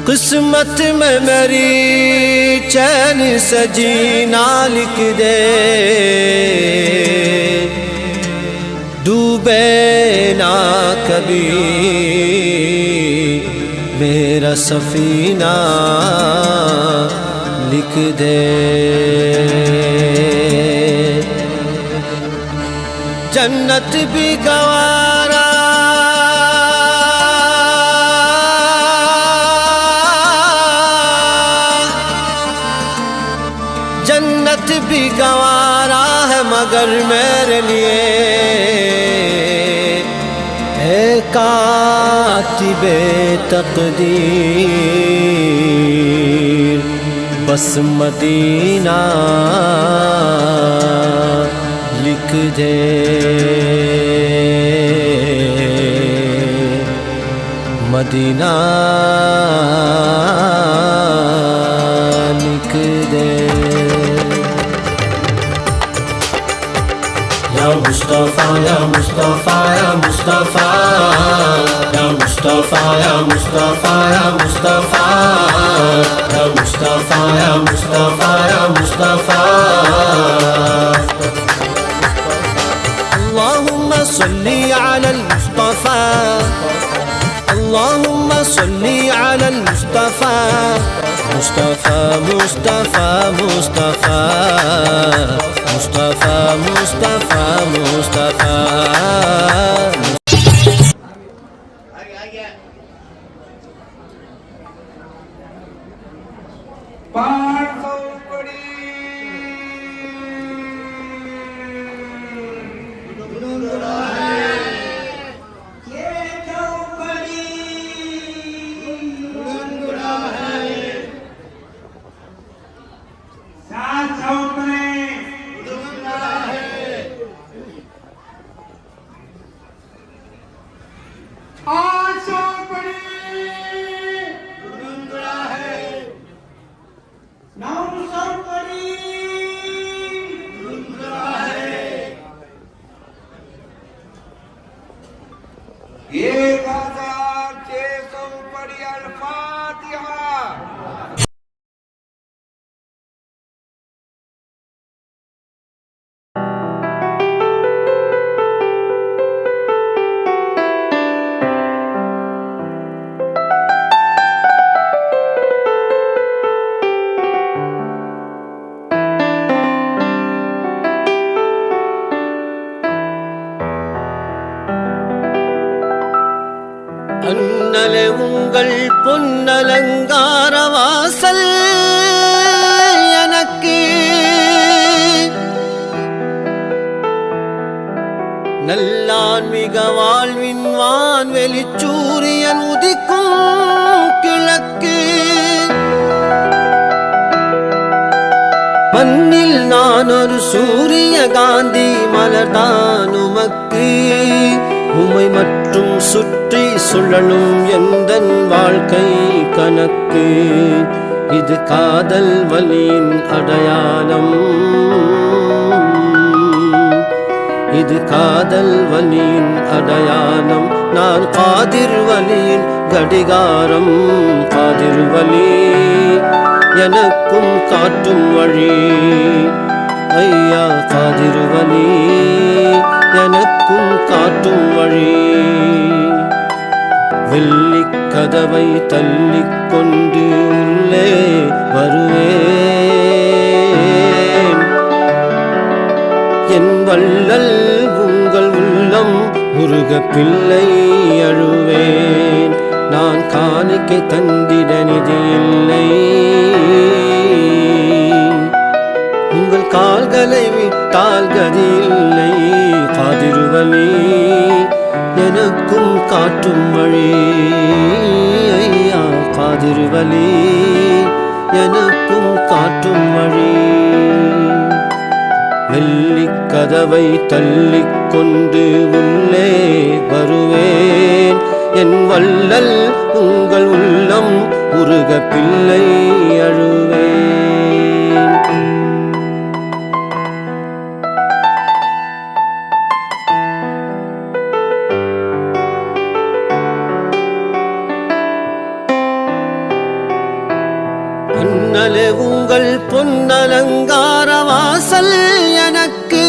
किस्मत में मेरी चैन सजीना लिख दे, डूबे ना कभी मेरा सफीना लिख दे। जन्नत भी गवारा जन्नत भी गवारा है मगर मेरे लिए है कातिबे तकदीर बस मदीना लिख दे। मदीना लिख दे। या मुस्तफा या मुस्तफा या मुस्तफा या मुस्तफा या मुस्तफा या मुस्तफा या मुस्तफा या मुस्तफा या मुस्तफा। अल्लाहुम्मा सल्ली अलल मुस्तफा अल्लाहुम्मा सल्ली अलल मुस्तफा मुस्तफा मुस्तफा मुस्तफा मुस्तफा मुस्तफा मुस्तफा। அண்ணலே உங்கள் பொன்னலங்கார வாசல் எனக்கு நல்லான்மிக வாழ்வின் வான்வெளி சூரியன் உதிக்கும் கிழக்கு மண்ணில் நான் ஒரு சூரிய காந்தி மலர்தான் உமக்கு உமை மற்றும் சுற்றி சுழலும் எந்தன் வாழ்க்கை கணக்கு இது காதல் வலியின் அடையாளம் இது காதல் வலியின் அடையாளம் நான் காதிர் வலியின் கடிகாரம் காதிர் வலி எனக்கும் காட்டும் வழி ஐயா காதிர் வலி எனக்கும் காட்டும் வழி வெள்ளிக் கதவை தள்ளிக் கொண்டு உள்ளே வருவேன் என் வள்ளல் உங்கள் உள்ளம் உருக பிள்ளை அழுவேன் நான் காணிக்கை தந்திட நிதி இல்லை உங்கள் கால்களை விட்டால் கதி இல்லை காதிர் வலி எனக்கும் காட்டும் வழி ஐயா காதிர் வலி எனக்கும் காட்டும் வழி வெள்ளிக் கதவை தள்ளிக் கொண்டு உள்ளே வருவேன் என் வள்ளல் உங்கள் உள்ளம் உருக பிள்ளை அழுவேன் அண்ணலே உங்கள் பொன்னலங்கார வாசல் எனக்கு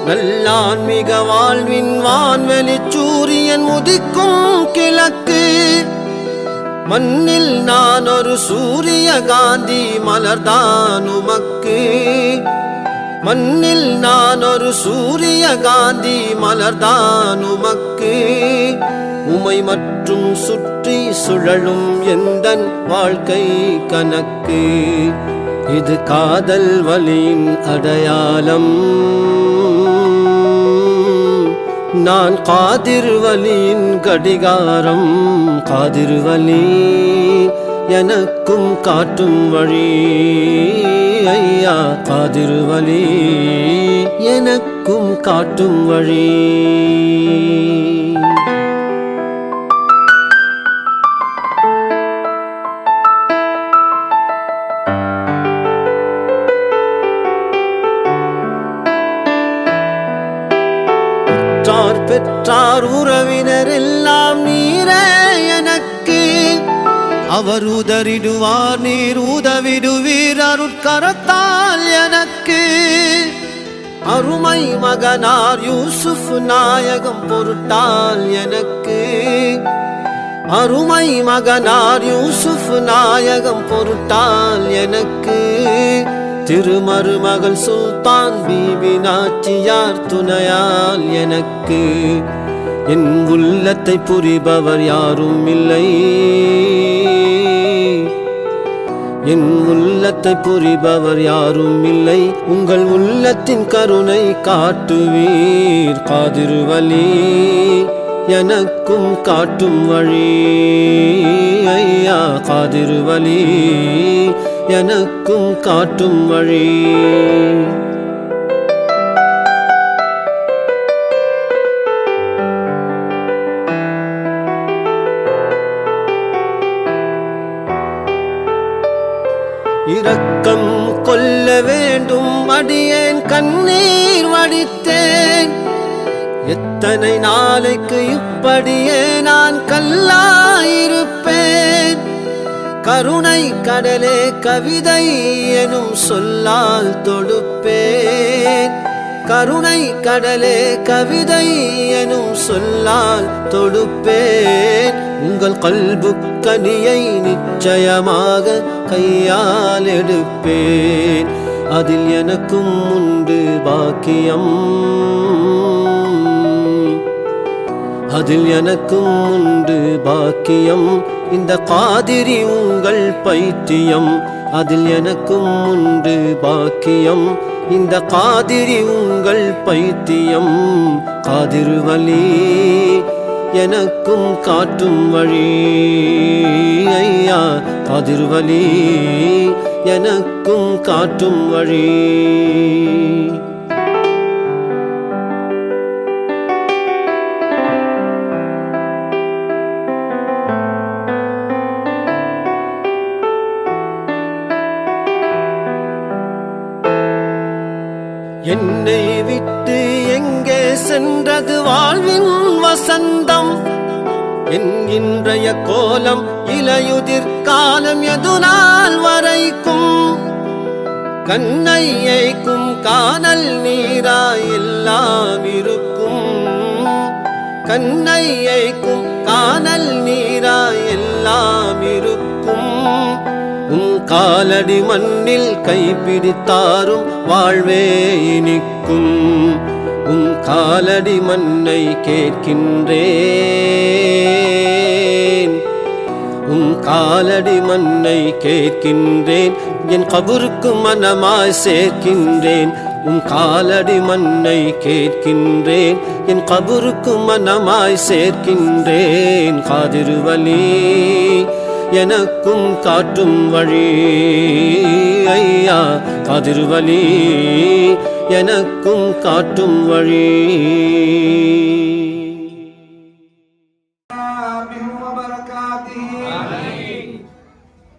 நல்லான்மிக வாழ்வின் வான்வெளி சூரியன் உதிக்கும் கிழக்கு மண்ணில் நான் ஒரு சூரிய காந்தி மலர்தான் உமக்கு மண்ணில் நான் ஒரு சூரிய காந்தி மலர்தான் உமக்கு உமை மற்றும் சுற்றி சுழலும் எந்தன் வாழ்க்கை கணக்கு இது காதல் வலியின் அடையாளம் நான் காதிர் வலியின் கடிகாரம் காதிர் வலி எனக்கும் காட்டும் வழி ஐயா காதிர் வலி எனக்கும் காட்டும் வழி பெற்றார் உறவினர் எல்லாம் நீரே எனக்கு அவர் உதறிடுவார் நீர் உதவிடுவீர் அருட்கரத்தால் எனக்கு அருமை மகனார் யூசுப் நாயகம் பொருட்டால் எனக்கு அருமை மகனார் யூசுப் நாயகம் பொருட்டால் எனக்கு திருமருமகள் சுல்தான் பீபி நாச்சியார் துணையால் எனக்கு என் உள்ளத்தை புரிபவர் யாரும் இல்லை என் உள்ளத்தை புரிபவர் யாரும் இல்லை உங்கள் உள்ளத்தின் கருணை காட்டுவீர் காதிர் வலி எனக்கும் காட்டும் வழி ஐயா காதிர் வலி எனக்கும் காட்டும் வழி இரக்கம் கொள்ள வேண்டும் அடியேன் கண்ணீர் வடித்தேன் எத்தனை நாளைக்கு இப்படியே நான் கல்லாயிருப்பேன் கருணை கடலே கவிதை எனும் சொல்லால் தொடுப்பேன் கருணை கடலே கவிதை எனும் சொல்லால் தொடுப்பேன் உங்கள் கல்பு கனியை நிச்சயமாக கையால் எடுப்பேன் அதில் எனக்கும் உண்டு பாக்கியம் அதில் எனக்கும் உண்டு பாக்கியம் இந்த காதிரி உங்கள் பைத்தியம் அதில் எனக்கும் உண்டு பாக்கியம் இந்த காதிரி உங்கள் பைத்தியம் காதிர் வலி எனக்கும் காட்டும் வழி ஐயா காதிர் வலி எனக்கும் காட்டும் வழி என்னை விட்டு எங்கே சென்றது வாழ்வின் வசந்தம் என் இன்றைய கோலம் இலையுதிர் காலம் எது நாள் வரைக்கும் கண்ணை ஏய்க்கும் காணல் நீராய் எல்லாம் இருக்கும் கண்ணை ஏய்க்கும் காணல் நீராய் எல்லாம் இருக்கும் உன் காலடி மண்ணில் கைப்பிடித்தாரும் வாழ்வே இனிக்கும் உன் காலடி மண்ணை கேட்கின்றேன் உன் காலடி மண்ணை கேட்கின்றேன் என் கபருக்கு மனமாய் சேர்க்கின்றேன் உன் காலடி மண்ணை கேட்கின்றேன் என் கபருக்கு மனமாய் சேர்க்கின்றேன் காதிர் வலி எனக்கும் காட்டும் வழி ஐயா காதிர் வலி எனக்கும் காட்டும் வழி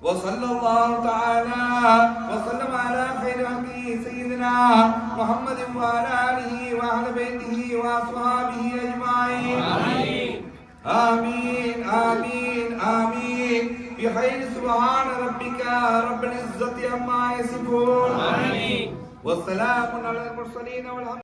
وصلى الله تعالى وسلم على خير خلقه سيدنا محمد وعلى آله وأهل بيته وأصحابه أجمعين آمين آمين آمين آمين بالخير سبحان ربك رب العزة عما يصفون والسلام على المرسلين والحمد